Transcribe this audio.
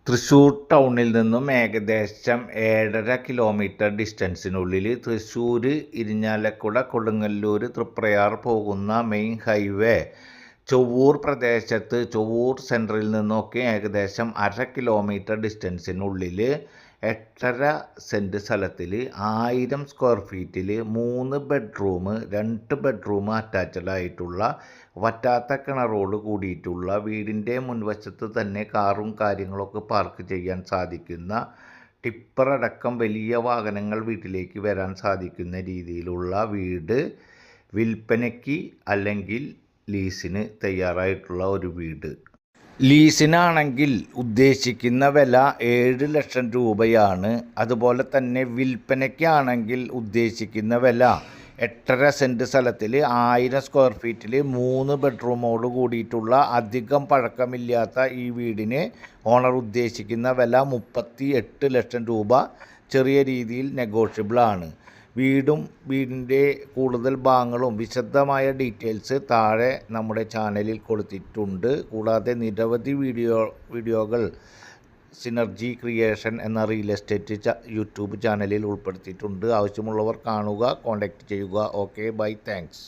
തൃശ്ശൂർ ടൗണിൽ നിന്നും ഏകദേശം 7.5 കിലോമീറ്റർ ഡിസ്റ്റൻസിനുള്ളിൽ തൃശ്ശൂർ ഇരിഞ്ഞാലക്കുട കൊടുങ്ങല്ലൂർ തൃപ്രയാർ പോകുന്ന മെയിൻ ഹൈവേ ചൊവ്വൂർ പ്രദേശത്ത് ചൊവ്വൂർ സെൻറ്ററിൽ നിന്നൊക്കെ ഏകദേശം 1/2 കിലോമീറ്റർ ഡിസ്റ്റൻസിനുള്ളിൽ 8.5 സെൻറ്റ് സ്ഥലത്തിൽ 1000 സ്ക്വയർ ഫീറ്റിൽ 3 ബെഡ്റൂം 2 ബെഡ്റൂം അറ്റാച്ച്ഡ് ആയിട്ടുള്ള വറ്റാത്ത കിണറോട് കൂടിയിട്ടുള്ള വീടിൻ്റെ മുൻവശത്ത് തന്നെ കാറും കാര്യങ്ങളൊക്കെ പാർക്ക് ചെയ്യാൻ സാധിക്കുന്ന ടിപ്പർ അടക്കം വലിയ വാഹനങ്ങൾ വീട്ടിലേക്ക് വരാൻ സാധിക്കുന്ന രീതിയിലുള്ള വീട് വിൽപ്പനയ്ക്ക് അല്ലെങ്കിൽ ലീസിന് തയ്യാറായിട്ടുള്ള ഒരു വീട്. ലീസിനാണെങ്കിൽ ഉദ്ദേശിക്കുന്ന വില 7 ലക്ഷം രൂപയാണ്. അതുപോലെ തന്നെ വിൽപ്പനയ്ക്കാണെങ്കിൽ ഉദ്ദേശിക്കുന്ന വില 8.5 സെൻറ്റ് സ്ഥലത്തിൽ 1000 സ്ക്വയർ ഫീറ്റിൽ 3 ബെഡ്റൂമോട് കൂടിയിട്ടുള്ള അധികം പഴക്കമില്ലാത്ത ഈ വീടിന് ഓണർ ഉദ്ദേശിക്കുന്ന വില 38 ലക്ഷം രൂപ. ചെറിയ രീതിയിൽ നെഗോഷ്യബിളാണ്. വീടിൻ്റെ കൂടുതൽ ഭാഗങ്ങളും വിശദമായ ഡീറ്റെയിൽസ് താഴെ നമ്മുടെ ചാനലിൽ കൊടുത്തിട്ടുണ്ട്. കൂടാതെ നിരവധി വീഡിയോകൾ സിനർജി ക്രിയേഷൻ എന്ന റിയൽ എസ്റ്റേറ്റ് യൂട്യൂബ് ചാനലിൽ ഉൾപ്പെടുത്തിയിട്ടുണ്ട്. ആവശ്യമുള്ളവർ കാണുക, കോൺടാക്റ്റ് ചെയ്യുക. Okay, bye, thanks.